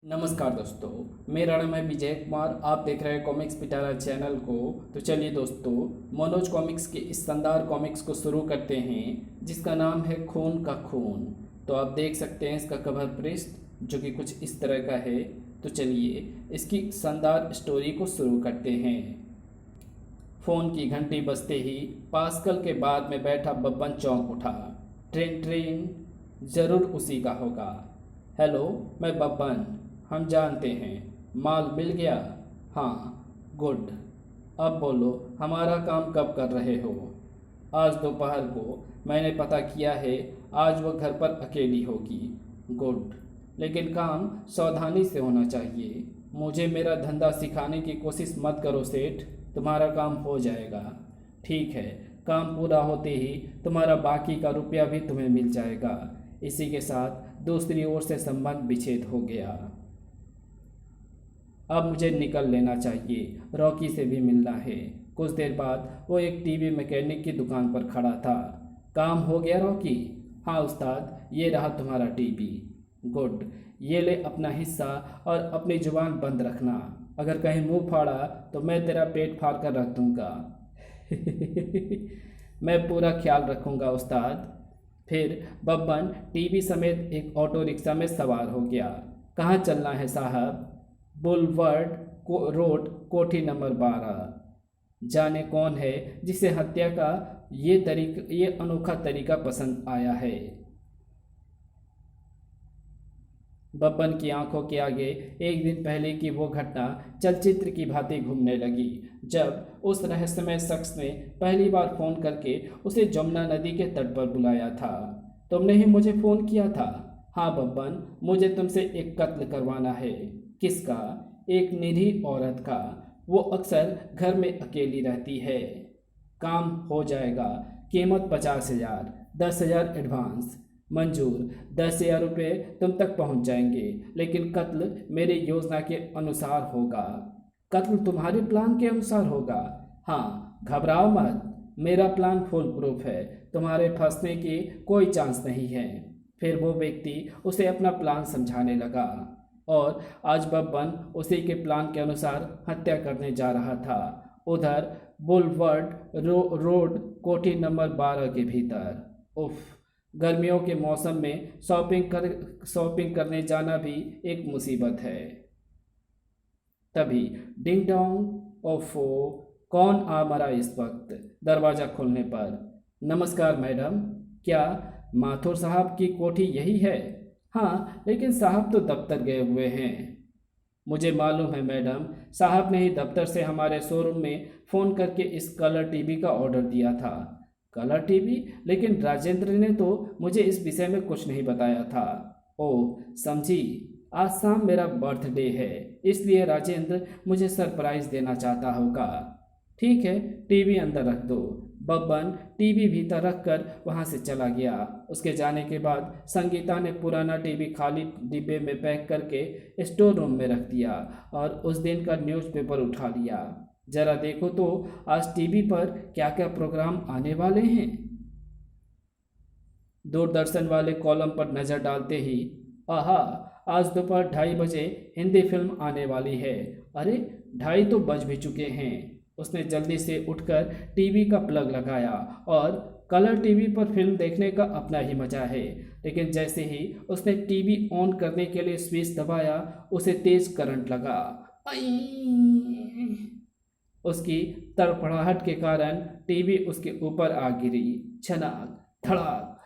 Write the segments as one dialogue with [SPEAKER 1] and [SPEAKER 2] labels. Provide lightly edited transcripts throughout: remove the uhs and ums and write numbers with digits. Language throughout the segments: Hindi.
[SPEAKER 1] नमस्कार दोस्तों, मेरा नाम है विजय कुमार। आप देख रहे हैं कॉमिक्स पिटारा चैनल को। तो चलिए दोस्तों, मनोज कॉमिक्स के इस शानदार कॉमिक्स को शुरू करते हैं जिसका नाम है खून का खून। तो आप देख सकते हैं इसका कवर पृष्ठ जो कि कुछ इस तरह का है। तो चलिए इसकी शानदार स्टोरी को शुरू करते हैं। फ़ोन की घंटी बजते ही पास्कल के बाद में बैठा बब्बन चौंक उठा। ट्रेन ट्रेन ज़रूर उसी का होगा। हेलो, मैं बब्बन। हम जानते हैं। माल मिल गया? हाँ, गुड। अब बोलो, हमारा काम कब कर रहे हो? आज दोपहर को मैंने पता किया है। आज वो घर पर अकेली होगी। गुड, लेकिन काम सावधानी से होना चाहिए। मुझे मेरा धंधा सिखाने की कोशिश मत करो सेठ, तुम्हारा काम हो जाएगा। ठीक है, काम पूरा होते ही तुम्हारा बाकी का रुपया भी तुम्हें मिल जाएगा। इसी के साथ दूसरी ओर से संबंध विच्छेद हो गया। अब मुझे निकल लेना चाहिए, रॉकी से भी मिलना है। कुछ देर बाद वो एक टीवी मैकेनिक की दुकान पर खड़ा था। काम हो गया रॉकी? हाँ उस्ताद, ये रहा तुम्हारा टीवी। गुड, ये ले अपना हिस्सा और अपनी जुबान बंद रखना। अगर कहीं मुंह फाड़ा तो मैं तेरा पेट फाड़ कर रख दूंगा। मैं पूरा ख्याल रखूंगा उस्ताद। फिर बब्बन टीवी समेत एक ऑटो रिक्शा में सवार हो गया। कहाँ चलना है साहब? बुलवर्ड रोड, कोठी नंबर 12। जाने कौन है जिसे हत्या का ये अनोखा तरीका पसंद आया है। बब्बन की आंखों के आगे एक दिन पहले की वो घटना चलचित्र की भांति घूमने लगी, जब उस रहस्यमय शख्स ने पहली बार फोन करके उसे जमुना नदी के तट पर बुलाया था। तुमने ही मुझे फोन किया था? हाँ बब्बन, मुझे तुमसे एक कत्ल करवाना है। किसका? एक निरीह औरत का। वो अक्सर घर में अकेली रहती है। काम हो जाएगा। कीमत 50,000, 10,000 एडवांस। मंजूर। 10,000 रुपये तुम तक पहुंच जाएंगे, लेकिन कत्ल मेरी योजना के अनुसार होगा। कत्ल तुम्हारे प्लान के अनुसार होगा? हाँ, घबराओ मत, मेरा प्लान फुल प्रूफ है। तुम्हारे फंसने की कोई चांस नहीं है। फिर वो व्यक्ति उसे अपना प्लान समझाने लगा और आज बब्बन उसी के प्लान के अनुसार हत्या करने जा रहा था, उधर बुलवर्ड रोड, कोठी नंबर 12 के भीतर। उफ, गर्मियों के मौसम में शॉपिंग करने जाना भी एक मुसीबत है। तभी डिंग डोंग। ओफो, कौन आ मरा इस वक्त दरवाज़ा खोलने पर? नमस्कार मैडम, क्या माथुर साहब की कोठी यही है? हाँ, लेकिन साहब तो दफ्तर गए हुए हैं। मुझे मालूम है मैडम, साहब ने ही दफ्तर से हमारे शोरूम में फ़ोन करके इस कलर टीवी का ऑर्डर दिया था। Colour TV? लेकिन राजेंद्र ने तो मुझे इस विषय में कुछ नहीं बताया था। ओह समझी, आज शाम मेरा बर्थडे है, इसलिए राजेंद्र मुझे सरप्राइज़ देना चाहता होगा। ठीक है, टीवी अंदर रख दो। बब्बन टीवी भीतर रखकर वहां से चला गया। उसके जाने के बाद संगीता ने पुराना टीवी खाली डिब्बे में पैक करके स्टोर रूम में रख दिया और उस दिन का न्यूज़पेपर उठा लिया। जरा देखो तो आज टीवी पर क्या क्या प्रोग्राम आने वाले हैं। दूरदर्शन वाले कॉलम पर नज़र डालते ही, आहा, आज दोपहर 2:30 बजे हिंदी फिल्म आने वाली है। अरे 2:30 तो बज भी चुके हैं। उसने जल्दी से उठकर टीवी का प्लग लगाया और कलर टीवी पर फिल्म देखने का अपना ही मजा है। लेकिन जैसे ही उसने टीवी ऑन करने के लिए स्विच दबाया, उसे तेज करंट लगा। आई! उसकी तड़फड़ाहट के कारण टीवी उसके ऊपर आ गिरी। छनाक धड़ाक।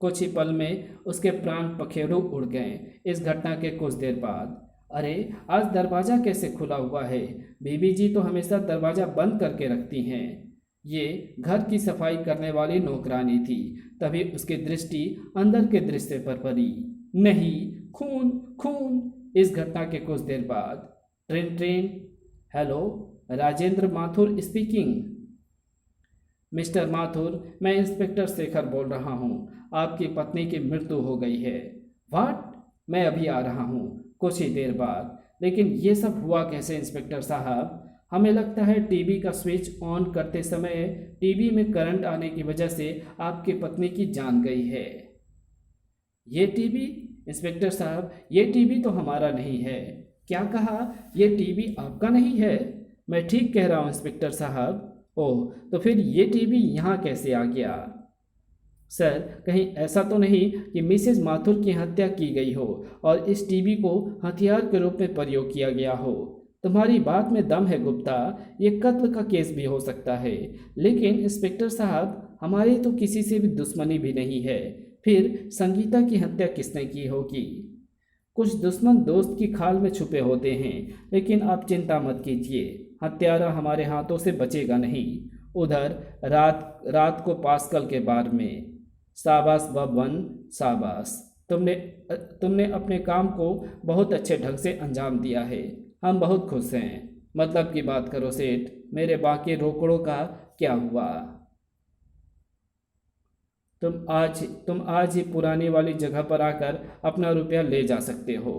[SPEAKER 1] कुछ ही पल में उसके प्राण पखेरु उड़ गए। इस घटना के कुछ देर बाद, अरे आज दरवाज़ा कैसे खुला हुआ है? बीबी जी तो हमेशा दरवाज़ा बंद करके रखती हैं। ये घर की सफाई करने वाली नौकरानी थी। तभी उसकी दृष्टि अंदर के दृश्य पर पड़ी। नहीं, खून खून। इस घटना के कुछ देर बाद, train train. Hello, Rajendra Mathur speaking. Mister Mathur, मैं इंस्पेक्टर शेखर बोल रहा हूँ। आपकी पत्नी की मृत्यु हो गई है। व्हाट? मैं अभी आ रहा हूँ, कुछ ही देर बाद। लेकिन ये सब हुआ कैसे इंस्पेक्टर साहब? हमें लगता है टीवी का स्विच ऑन करते समय टीवी में करंट आने की वजह से आपकी पत्नी की जान गई है। ये टीवी? इंस्पेक्टर साहब, ये टीवी तो हमारा नहीं है। क्या कहा? ये टीवी आपका नहीं है? मैं ठीक कह रहा हूँ इंस्पेक्टर साहब। ओह, तो फिर ये टीवी यहाँ कैसे आ गया? सर, कहीं ऐसा तो नहीं कि मिसेज माथुर की हत्या की गई हो और इस टीवी को हथियार के रूप में प्रयोग किया गया हो? तुम्हारी बात में दम है गुप्ता, ये कत्ल का केस भी हो सकता है। लेकिन इंस्पेक्टर साहब, हमारी तो किसी से भी दुश्मनी भी नहीं है। फिर संगीता की हत्या किसने की होगी? कुछ दुश्मन दोस्त की खाल में छुपे होते हैं, लेकिन आप चिंता मत कीजिए, हत्यारा हमारे हाथों से बचेगा नहीं। उधर रात रात को पास्कल के बार में। शाबाश बब्बन, शाबाश। तुमने तुमने अपने काम को बहुत अच्छे ढंग से अंजाम दिया है। हम बहुत खुश हैं। मतलब की बात करो सेठ, मेरे बाकी रोकड़ों का क्या हुआ? तुम आज ही पुरानी वाली जगह पर आकर अपना रुपया ले जा सकते हो।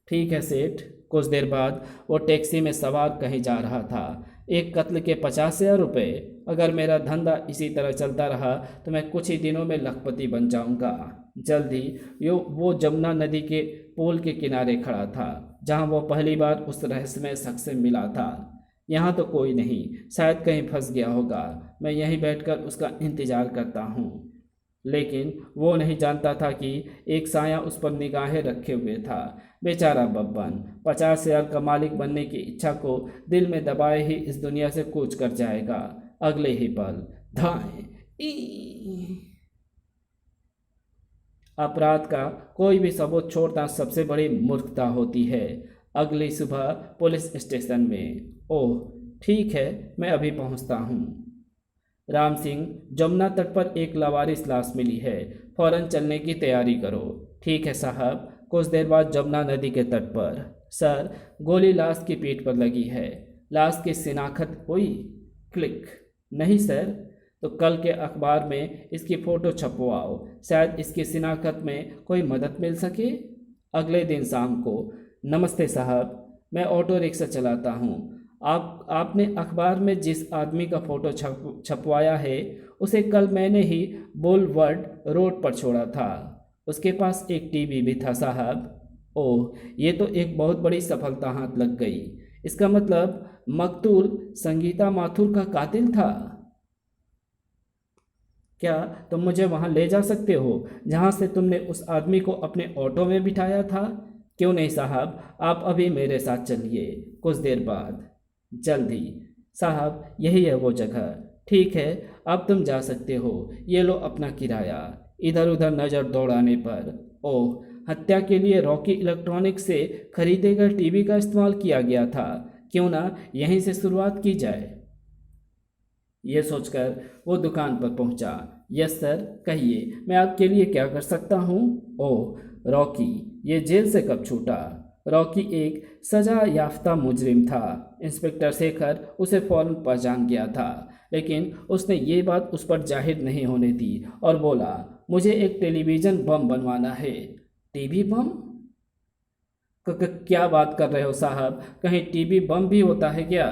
[SPEAKER 1] ठीक है सेठ। कुछ देर बाद वो टैक्सी में सवार कहीं जा रहा था। एक कत्ल के 50,000 रुपये। अगर मेरा धंधा इसी तरह चलता रहा तो मैं कुछ ही दिनों में लखपति बन जाऊंगा। जल्दी वो जमुना नदी के पुल के किनारे खड़ा था जहां वो पहली बार उस रहस्यमय शख्स से मिला था। यहाँ तो कोई नहीं, शायद कहीं फंस गया होगा। मैं यहीं बैठकर उसका इंतजार करता हूँ। लेकिन वो नहीं जानता था कि एक साया उस पर निगाहें रखे हुए था। बेचारा बब्बन 50,000 का मालिक बनने की इच्छा को दिल में दबाए ही इस दुनिया से कूच कर जाएगा। अगले ही पल धाएं ई। अपराध का कोई भी सबूत छोड़ना सबसे बड़ी मूर्खता होती है। अगली सुबह पुलिस स्टेशन में। ओह ठीक है, मैं अभी पहुंचता हूँ। राम सिंह, जमुना तट पर एक लावारिस लाश मिली है, फौरन चलने की तैयारी करो। ठीक है साहब। कुछ देर बाद जमुना नदी के तट पर। सर, गोली लाश की पीठ पर लगी है। लाश की शिनाख्त हुई? क्लिक। नहीं सर। तो कल के अखबार में इसकी फ़ोटो छपवाओ, शायद इसकी शिनाख्त में कोई मदद मिल सके। अगले दिन शाम को। नमस्ते साहब, मैं ऑटो रिक्शा चलाता हूँ। आपने अखबार में जिस आदमी का फ़ोटो छपवाया है उसे कल मैंने ही बुलवर्ड रोड पर छोड़ा था। उसके पास एक टीवी भी था साहब। ओह, ये तो एक बहुत बड़ी सफलता हाथ लग गई। इसका मतलब मकतूल संगीता माथुर का कातिल था। क्या तुम मुझे वहां ले जा सकते हो जहां से तुमने उस आदमी को अपने ऑटो में बिठाया था? क्यों नहीं साहब, आप अभी मेरे साथ चलिए। कुछ देर बाद। जल्दी साहब, यही है वो जगह। ठीक है, अब तुम जा सकते हो। ये लो अपना किराया। इधर उधर नज़र दौड़ाने पर ओह, हत्या के लिए रॉकी इलेक्ट्रॉनिक्स से खरीदे गए टीवी का इस्तेमाल किया गया था। क्यों ना यहीं से शुरुआत की जाए। यह सोचकर वो दुकान पर पहुंचा। यस सर, कहिए मैं आपके लिए क्या कर सकता हूँ? ओह रॉकी, ये जेल से कब छूटा? रॉकी एक सजा याफ्ता मुजरिम था। इंस्पेक्टर शेखर उसे फौरन पहचान गया था, लेकिन उसने ये बात उस पर जाहिर नहीं होने दी और बोला, मुझे एक टेलीविज़न बम बनवाना है। टीवी बम? क्या बात कर रहे हो साहब, कहीं टीवी बम भी होता है क्या?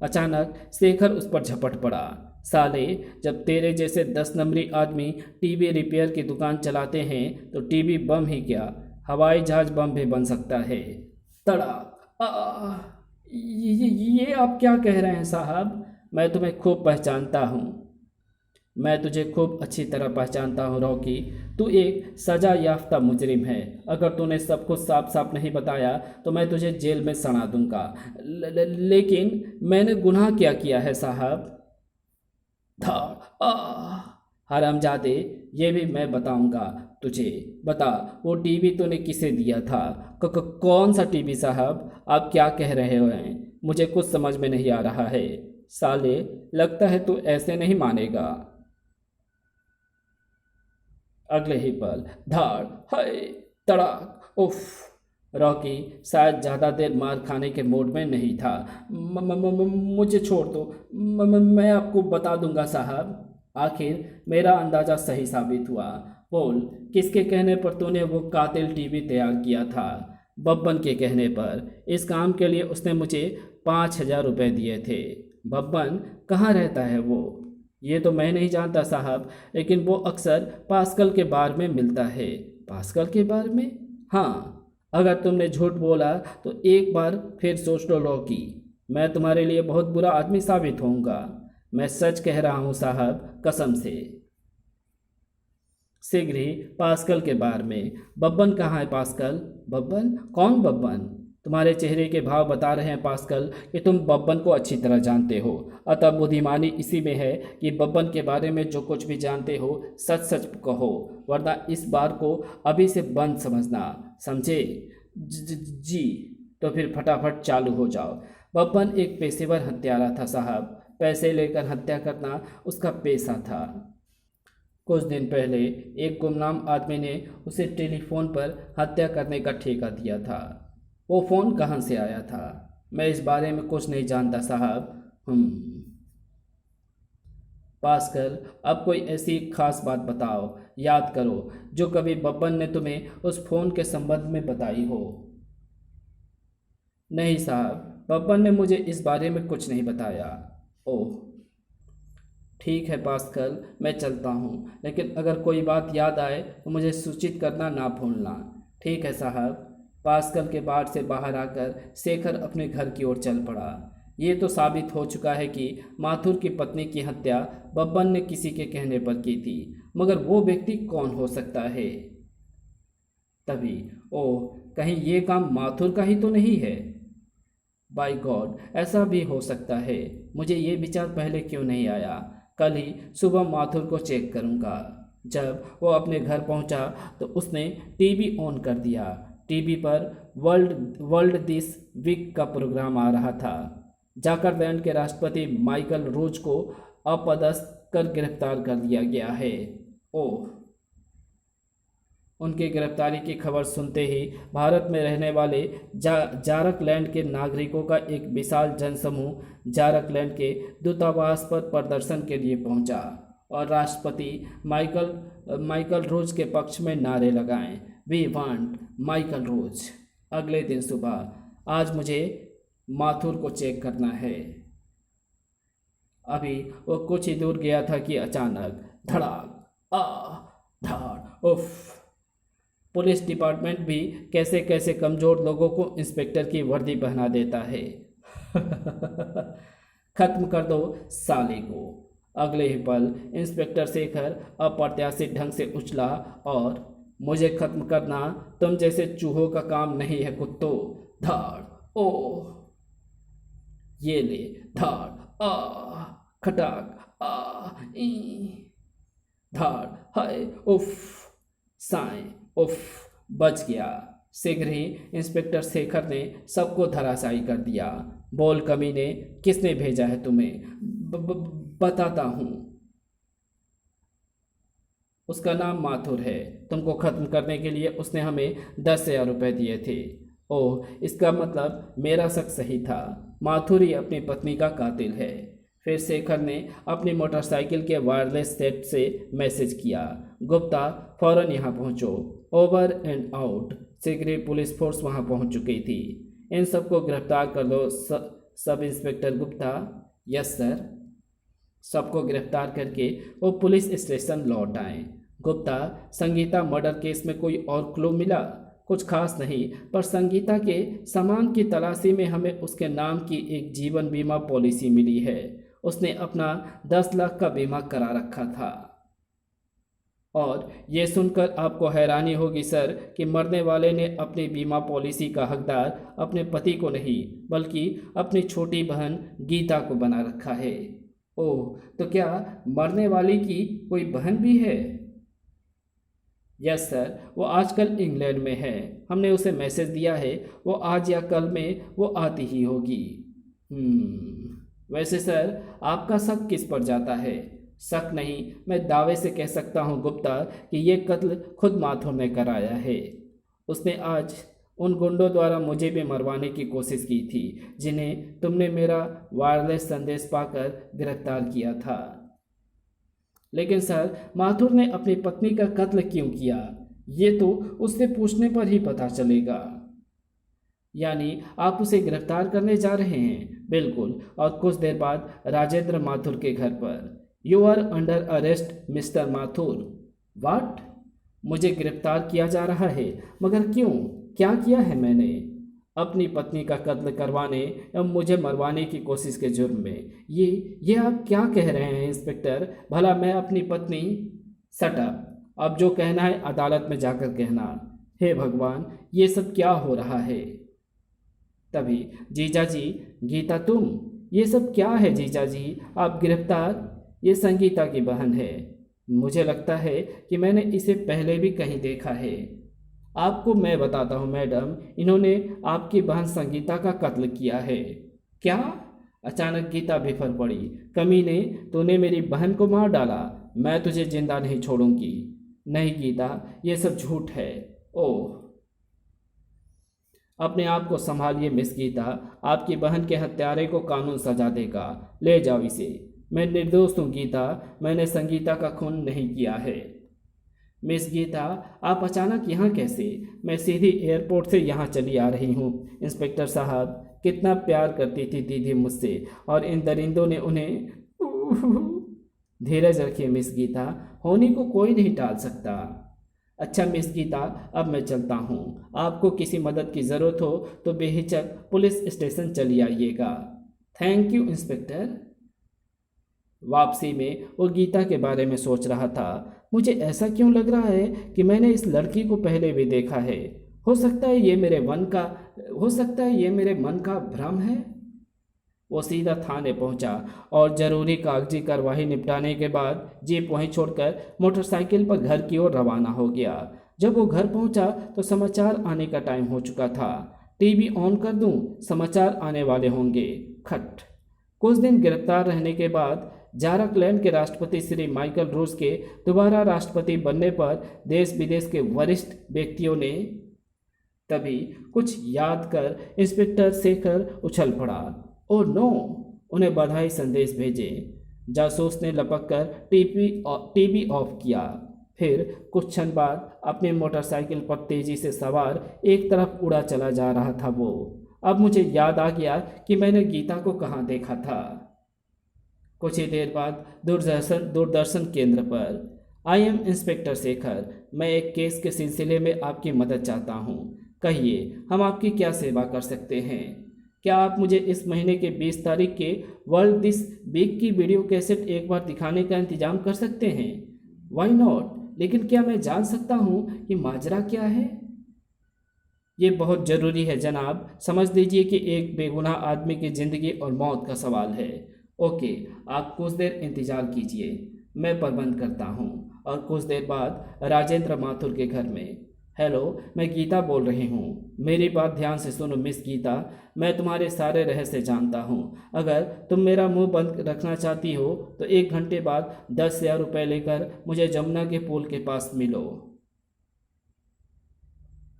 [SPEAKER 1] अचानक शेखर उस पर झपट पड़ा। साले, जब तेरे जैसे 10 नंबरी आदमी टीवी रिपेयर की दुकान चलाते हैं तो टीवी बम ही क्या, हवाई जहाज बम भी बन सकता है। तड़ाक। ये आप क्या कह रहे हैं साहब? मैं तुम्हें खूब पहचानता हूँ। मैं तुझे खूब अच्छी तरह पहचानता हूँ रॉकी। तू एक सजा याफ्ता मुजरिम है। अगर तूने सब कुछ साफ साफ नहीं बताया तो मैं तुझे जेल में सड़ा दूंगा। लेकिन मैंने गुनाह क्या किया है साहब? हरामजादे, ये भी मैं बताऊंगा तुझे। बता, वो टीवी तूने किसे दिया था? कौन सा टीवी साहब? आप क्या कह रहे हैं? मुझे कुछ समझ में नहीं आ रहा है। साले, लगता है तू ऐसे नहीं मानेगा। अगले ही पल धाड़, हाय, तड़ाक। उफ। रॉकी शायद ज़्यादा देर मार खाने के मूड में नहीं था। मुझे छोड़ दो, मैं आपको बता दूंगा साहब। आखिर मेरा अंदाज़ा सही साबित हुआ। बोल, किसके कहने पर तूने वो कातिल टीवी तैयार किया था? बब्बन के कहने पर। इस काम के लिए उसने मुझे 5,000 रुपये दिए थे। बब्बन कहाँ रहता है वो? ये तो मैं नहीं जानता साहब, लेकिन वो अक्सर पास्कल के बार में मिलता है। पास्कल के बार में? हाँ, अगर तुमने झूठ बोला तो एक बार फिर सोच लो लौकी, मैं तुम्हारे लिए बहुत बुरा आदमी साबित होऊंगा। मैं सच कह रहा हूँ साहब, कसम से। शीघ्र ही पास्कल के बारे में। बब्बन कहाँ है पास्कल? बब्बन? कौन बब्बन? तुम्हारे चेहरे के भाव बता रहे हैं पास्कल कि तुम बब्बन को अच्छी तरह जानते हो। अतः बुद्धिमानी इसी में है कि बब्बन के बारे में जो कुछ भी जानते हो सच सच कहो, वरना इस बार को अभी से बंद समझना, समझे? जी। तो फिर फटाफट चालू हो जाओ। बब्बन एक पेशेवर हत्यारा था साहब, पैसे लेकर हत्या करना उसका पेशा था। कुछ दिन पहले एक गुमनाम आदमी ने उसे टेलीफोन पर हत्या करने का ठेका दिया था। वो फ़ोन कहाँ से आया था? मैं इस बारे में कुछ नहीं जानता साहब। पास्कल, अब कोई ऐसी खास बात बताओ, याद करो, जो कभी बब्बन ने तुम्हें उस फ़ोन के संबंध में बताई हो। नहीं साहब, बब्बन ने मुझे इस बारे में कुछ नहीं बताया। ओह, ठीक है पास्कल, मैं चलता हूँ, लेकिन अगर कोई बात याद आए तो मुझे सूचित करना ना भूलना। ठीक है साहब। पास्कल के बार से बाहर आकर शेखर अपने घर की ओर चल पड़ा। ये तो साबित हो चुका है कि माथुर की पत्नी की हत्या बब्बन ने किसी के कहने पर की थी, मगर वो व्यक्ति कौन हो सकता है? तभी, ओह, कहीं ये काम माथुर का ही तो नहीं है? बाय गॉड, ऐसा भी हो सकता है। मुझे ये विचार पहले क्यों नहीं आया? कल ही सुबह माथुर को चेक करूंगा। जब वो अपने घर पहुंचा तो उसने टीवी ऑन कर दिया। टीवी पर वर्ल्ड वर्ल्ड दिस वीक का प्रोग्राम आ रहा था। जाकरलैंड के राष्ट्रपति माइकल रोज को अपदस्थ कर गिरफ्तार कर लिया गया है। ओह, उनकी गिरफ्तारी की खबर सुनते ही भारत में रहने वाले जारकलैंड के नागरिकों का एक विशाल जनसमूह जारकलैंड के दूतावास पर प्रदर्शन के लिए पहुंचा और राष्ट्रपति माइकल रोज के पक्ष में नारे लगाएं, वी वांट माइकल रोज। अगले दिन सुबह, आज मुझे माथुर को चेक करना है। अभी वो कुछ ही दूर गया था कि अचानक धड़ाक, धाड़, उफ। पुलिस डिपार्टमेंट भी कैसे कैसे कमज़ोर लोगों को इंस्पेक्टर की वर्दी पहना देता है। खत्म कर दो साले को। अगले ही पल इंस्पेक्टर शेखर अप्रत्याशित ढंग से उछला और, मुझे खत्म करना तुम जैसे चूहों का काम नहीं है कुत्तों। धाड़, ओ, ये ले, धाड़, खटाक, ई, धाड़, हाय, उफ, साए, उफ, बच गया। शीघ्र ही इंस्पेक्टर शेखर ने सबको धराशायी कर दिया। बोल कमीने, किसने भेजा है तुम्हें? बताता हूँ। उसका नाम माथुर है। तुमको खत्म करने के लिए उसने हमें 10,000 रुपये दिए थे। ओह, इसका मतलब मेरा शक सही था। माथुर ही अपनी पत्नी का कातिल है। फिर शेखर ने अपनी मोटरसाइकिल के वायरलेस सेट से मैसेज किया, गुप्ता फौरन यहाँ पहुँचो, ओवर एंड आउट। शीघ्र ही पुलिस फोर्स वहाँ पहुँच चुकी थी। इन सबको गिरफ्तार कर लो sub inspector Gupta. Yes sir. सबको गिरफ्तार करके वो पुलिस स्टेशन लौट आए। गुप्ता, संगीता मर्डर केस में कोई और क्लू मिला? कुछ खास नहीं, पर संगीता के सामान की तलाशी में हमें उसके नाम की एक जीवन बीमा पॉलिसी मिली है। उसने अपना 10 लाख का बीमा करा रखा था। और ये सुनकर आपको हैरानी होगी सर कि मरने वाले ने अपनी बीमा पॉलिसी का हकदार अपने पति को नहीं, बल्कि अपनी छोटी बहन गीता को बना रखा है। ओह, तो क्या मरने वाली की कोई बहन भी है? यस सर, वो आजकल इंग्लैंड में है। हमने उसे मैसेज दिया है, वो आज या कल में वो आती ही होगी। वैसे सर, आपका शक किस पर जाता है? शक नहीं, मैं दावे से कह सकता हूँ गुप्ता कि ये कत्ल खुद माथुर ने कराया है। उसने आज उन गुंडों द्वारा मुझे भी मरवाने की कोशिश की थी, जिन्हें तुमने मेरा वायरलेस संदेश पाकर गिरफ्तार किया था। लेकिन सर, माथुर ने अपनी पत्नी का कत्ल क्यों किया, ये तो उससे पूछने पर ही पता चलेगा। यानी आप उसे गिरफ्तार करने जा रहे हैं? बिल्कुल, और कुछ देर बाद राजेंद्र माथुर के घर पर। You are under arrest mister Mathur. What? मुझे गिरफ्तार किया जा रहा है, मगर क्यों? क्या किया है मैंने? अपनी पत्नी का कत्ल करवाने एवं मुझे मरवाने की कोशिश के जुर्म में। ये आप क्या कह रहे हैं इंस्पेक्टर? भला मैं अपनी पत्नी? Shut up. अब जो कहना है अदालत में जाकर कहना। हे भगवान, ये सब क्या हो रहा है? तभी जीजा जी, गीता तुम? ये सब क्या है जीजा जी? आप गिरफ्तार? ये संगीता की बहन है। मुझे लगता है कि मैंने इसे पहले भी कहीं देखा है। आपको मैं बताता हूँ मैडम, इन्होंने आपकी बहन संगीता का कत्ल किया है। क्या? अचानक गीता बिफर पड़ी। कमीने, तूने मेरी बहन को मार डाला। मैं तुझे जिंदा नहीं छोड़ूंगी। नहीं गीता, ये सब झूठ है। ओह, अपने आप को संभालिए मिस गीता। आपकी बहन के हत्यारे को कानून सजा देगा। ले जाओ इसे। मैं निर्दोष हूँ गीता, मैंने संगीता का खून नहीं किया है। मिस गीता, आप अचानक यहाँ कैसे? मैं सीधी एयरपोर्ट से यहाँ चली आ रही हूँ। इंस्पेक्टर साहब, कितना प्यार करती थी दीदी मुझसे, और इन दरिंदों ने उन्हें। धीरज रखिए मिस गीता, होने को कोई नहीं टाल सकता। अच्छा मिस गीता, अब मैं चलता हूँ। आपको किसी मदद की ज़रूरत हो तो बेहिचक पुलिस स्टेशन चली आइएगा। Thank you inspector. वापसी में वो गीता के बारे में सोच रहा था। मुझे ऐसा क्यों लग रहा है कि मैंने इस लड़की को पहले भी देखा है। हो सकता है ये मेरे मन का भ्रम है। वो सीधा थाने पहुंचा और ज़रूरी कागजी कार्रवाई निपटाने के बाद जीप वहीं छोड़कर मोटरसाइकिल पर घर की ओर रवाना हो गया। जब वो घर पहुंचा तो समाचार आने का टाइम हो चुका था। टीवी ऑन कर दूं, समाचार आने वाले होंगे। खट। कुछ दिन गिरफ्तार रहने के बाद झारखंड के राष्ट्रपति श्री माइकल रूस के दोबारा राष्ट्रपति बनने पर देश विदेश के वरिष्ठ व्यक्तियों ने तभी कुछ याद कर इंस्पेक्टर शेखर उछल पड़ा। ओ नो, उन्हें बधाई संदेश भेजे। जासूस ने लपक कर टीवी ऑफ किया। फिर कुछ क्षण बाद अपनी मोटरसाइकिल पर तेजी से सवार एक तरफ उड़ा चला जा रहा था वो। अब मुझे याद आ गया कि मैंने गीता को कहाँ देखा था। कुछ ही देर बाद दूरदर्शन केंद्र पर। आई एम इंस्पेक्टर शेखर, मैं एक केस के सिलसिले में आपकी मदद चाहता हूँ। कहिए, हम आपकी क्या सेवा कर सकते हैं? क्या आप मुझे इस महीने के 20 तारीख के वर्ल्ड दिस वीक की वीडियो कैसेट एक बार दिखाने का इंतजाम कर सकते हैं? वाई नॉट, लेकिन क्या मैं जान सकता हूँ कि माजरा क्या है? ये बहुत ज़रूरी है जनाब। समझ लीजिए कि एक बेगुनाह आदमी की ज़िंदगी और मौत का सवाल है। ओके, आप कुछ देर इंतज़ार कीजिए, मैं प्रबंध करता हूँ। और कुछ देर बाद राजेंद्र माथुर के घर में। हेलो, मैं गीता बोल रही हूँ। मेरी बात ध्यान से सुनो मिस गीता, मैं तुम्हारे सारे रहस्य जानता हूँ। अगर तुम मेरा मुंह बंद रखना चाहती हो तो 1 घंटे बाद 10,000 रुपये लेकर मुझे जमुना के पुल के पास मिलो।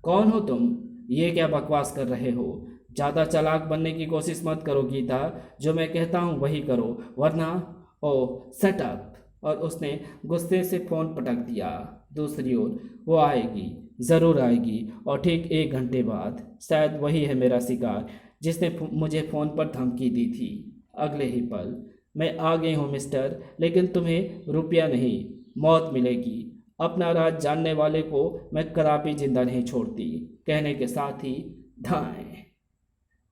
[SPEAKER 1] कौन हो तुम? ये क्या बकवास कर रहे हो? ज़्यादा चालाक बनने की कोशिश मत करो गीता, जो मैं कहता हूँ वही करो, वरना। ओह शट अप। और उसने गुस्से से फ़ोन पटक दिया। दूसरी ओर, वो आएगी, ज़रूर आएगी, और ठीक 1 घंटे बाद। शायद वही है मेरा शिकार जिसने मुझे फ़ोन पर धमकी दी थी। अगले ही पल, मैं आ गई हूँ मिस्टर, लेकिन तुम्हें रुपया नहीं, मौत मिलेगी। अपना राज जानने वाले को मैं कदापि जिंदा नहीं छोड़ती। कहने के साथ ही धाएं।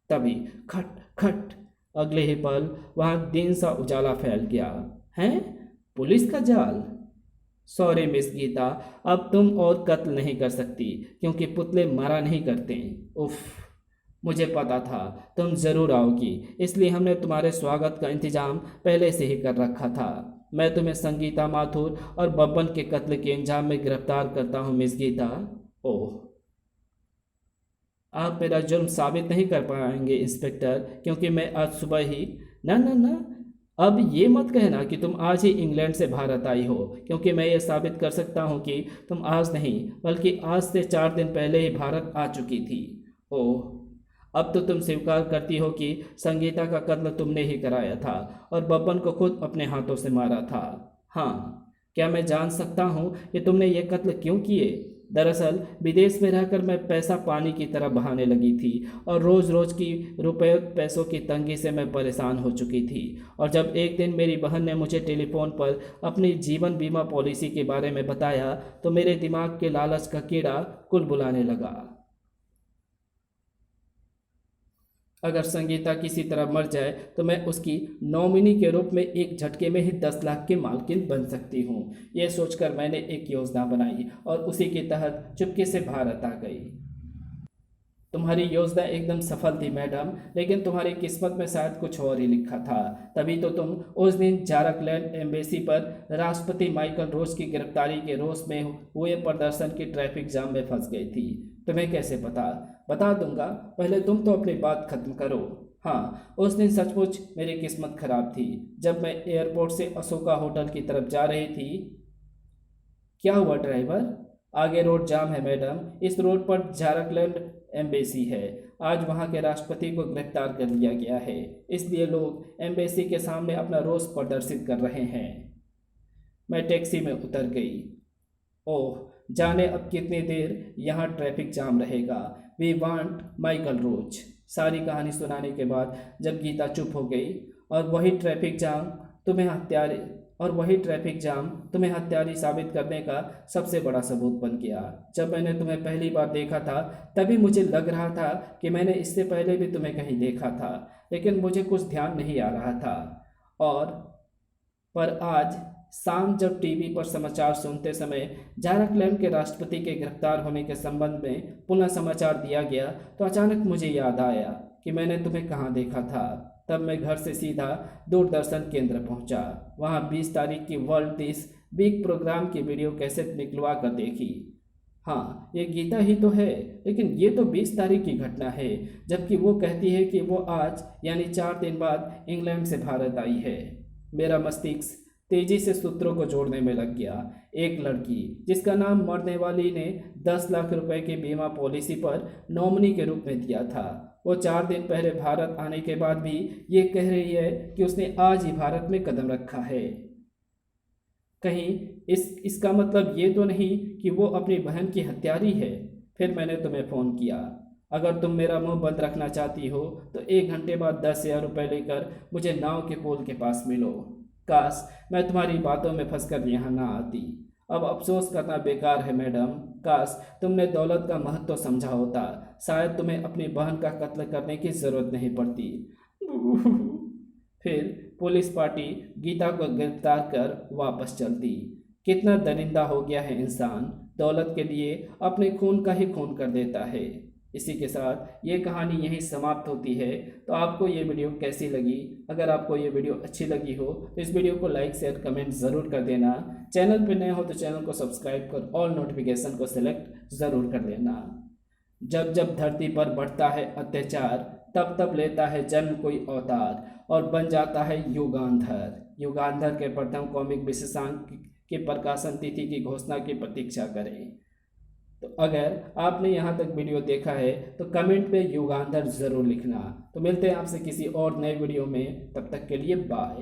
[SPEAKER 1] तभी खट खट। अगले ही पल वहाँ दिन सा उजाला फैल गया। हैं? पुलिस का जाल? सॉरी मिस गीता, अब तुम और कत्ल नहीं कर सकती, क्योंकि पुतले मरा नहीं करते। उफ, मुझे पता था तुम ज़रूर आओगी, इसलिए हमने तुम्हारे स्वागत का इंतजाम पहले से ही कर रखा था। मैं तुम्हें संगीता माथुर और बब्बन के कत्ल के इंजाम में गिरफ्तार करता हूँ मिस गीता। ओह, आप मेरा जुर्म साबित नहीं कर पाएंगे इंस्पेक्टर, क्योंकि मैं आज सुबह ही। ना ना ना, अब ये मत कहना कि तुम आज ही इंग्लैंड से भारत आई हो, क्योंकि मैं ये साबित कर सकता हूँ कि तुम आज नहीं बल्कि आज से 4 दिन पहले ही भारत आ चुकी थी। ओह, अब तो तुम स्वीकार करती हो कि संगीता का कत्ल तुमने ही कराया था और बब्बन को खुद अपने हाथों से मारा था। हाँ, क्या मैं जान सकता हूँ कि तुमने ये कत्ल क्यों किए? दरअसल विदेश में रहकर मैं पैसा पानी की तरह बहाने लगी थी और रोज़ रोज़ की रुपये पैसों की तंगी से मैं परेशान हो चुकी थी। और जब एक दिन मेरी बहन ने मुझे टेलीफोन पर अपनी जीवन बीमा पॉलिसी के बारे में बताया तो मेरे दिमाग के लालच का कीड़ा कुल बुलाने लगा। अगर संगीता किसी तरह मर जाए तो मैं उसकी नॉमिनी के रूप में एक झटके में ही 10 लाख की मालकिन बन सकती हूँ। यह सोचकर मैंने एक योजना बनाई और उसी के तहत चुपके से भारत आ गई। तुम्हारी योजना एकदम सफल थी मैडम, लेकिन तुम्हारी किस्मत में शायद कुछ और ही लिखा था। तभी तो तुम उस दिन जारकलैंड एम्बेसी पर राष्ट्रपति माइकल रोज की गिरफ्तारी के रोष में हुए प्रदर्शन की ट्रैफिक जाम में फंस गई थी। तुम्हें कैसे पता? बता दूंगा, पहले तुम तो अपनी बात खत्म करो। हाँ, उस दिन सचमुच मेरी किस्मत खराब थी। जब मैं एयरपोर्ट से अशोका होटल की तरफ जा रही थी। क्या हुआ ड्राइवर? आगे रोड जाम है मैडम। इस रोड पर झारखंड एम्बेसी है। आज वहां के राष्ट्रपति को गिरफ्तार कर लिया गया है, इसलिए लोग एम्बेसी के सामने अपना रोष प्रदर्शित कर रहे हैं। मैं टैक्सी में उतर गई। ओह, जाने अब कितनी देर यहाँ ट्रैफिक जाम रहेगा। वी वांट माइकल रोज। सारी कहानी सुनाने के बाद जब गीता चुप हो गई और वही ट्रैफिक जाम तुम्हें हत्यारी साबित करने का सबसे बड़ा सबूत बन गया। जब मैंने तुम्हें पहली बार देखा था तभी मुझे लग रहा था कि मैंने इससे पहले भी तुम्हें कहीं देखा था, लेकिन मुझे कुछ ध्यान नहीं आ रहा था। पर आज शाम जब टीवी पर समाचार सुनते समय झारखंड के राष्ट्रपति के गिरफ्तार होने के संबंध में पुनः समाचार दिया गया तो अचानक मुझे याद आया कि मैंने तुम्हें कहाँ देखा था। तब मैं घर से सीधा दूरदर्शन केंद्र पहुंचा। वहां 20 तारीख की वर्ल्ड दिस वीक प्रोग्राम की वीडियो कैसेट निकलवा कर देखी। हाँ, ये गीता ही तो है, लेकिन ये तो 20 तारीख की घटना है, जबकि वो कहती है कि वो आज यानी 4 दिन बाद इंग्लैंड से भारत आई है। मेरा मस्तिष्क तेजी से सूत्रों को जोड़ने में लग गया। एक लड़की जिसका नाम मरने वाली ने 10 लाख रुपए की बीमा पॉलिसी पर नॉमिनी के रूप में दिया था, वो 4 दिन पहले भारत आने के बाद भी ये कह रही है कि उसने आज ही भारत में कदम रखा है। कहीं इसका मतलब ये तो नहीं कि वो अपनी बहन की हत्यारी है। फिर मैंने तुम्हें फ़ोन किया। अगर तुम मेरा मुंह बंद रखना चाहती हो तो 1 घंटे बाद 10,000 रुपये लेकर मुझे नाव के पुल के पास मिलो। काश मैं तुम्हारी बातों में फंसकर यहाँ ना आती। अब अफसोस करना बेकार है मैडम। काश तुमने दौलत का महत्व समझा होता, शायद तुम्हें अपनी बहन का कत्ल करने की जरूरत नहीं पड़ती। फिर पुलिस पार्टी गीता को गिरफ्तार कर वापस चलती। कितना दरिंदा हो गया है इंसान, दौलत के लिए अपने खून का ही खून कर देता है। इसी के साथ ये कहानी यहीं समाप्त होती है। तो आपको ये वीडियो कैसी लगी? अगर आपको ये वीडियो अच्छी लगी हो तो इस वीडियो को लाइक शेयर कमेंट ज़रूर कर देना। चैनल पर नए हो तो चैनल को सब्सक्राइब कर ऑल नोटिफिकेशन को सिलेक्ट ज़रूर कर लेना। जब जब धरती पर बढ़ता है अत्याचार तब तब लेता है जन्म कोई अवतार और बन जाता है युगांधर। युगांधर के प्रथम कॉमिक विशेषांक के प्रकाशन तिथि की घोषणा की प्रतीक्षा करें। तो अगर आपने यहाँ तक वीडियो देखा है तो कमेंट में युगांधर ज़रूर लिखना। तो मिलते हैं आपसे किसी और नए वीडियो में, तब तक के लिए बाय।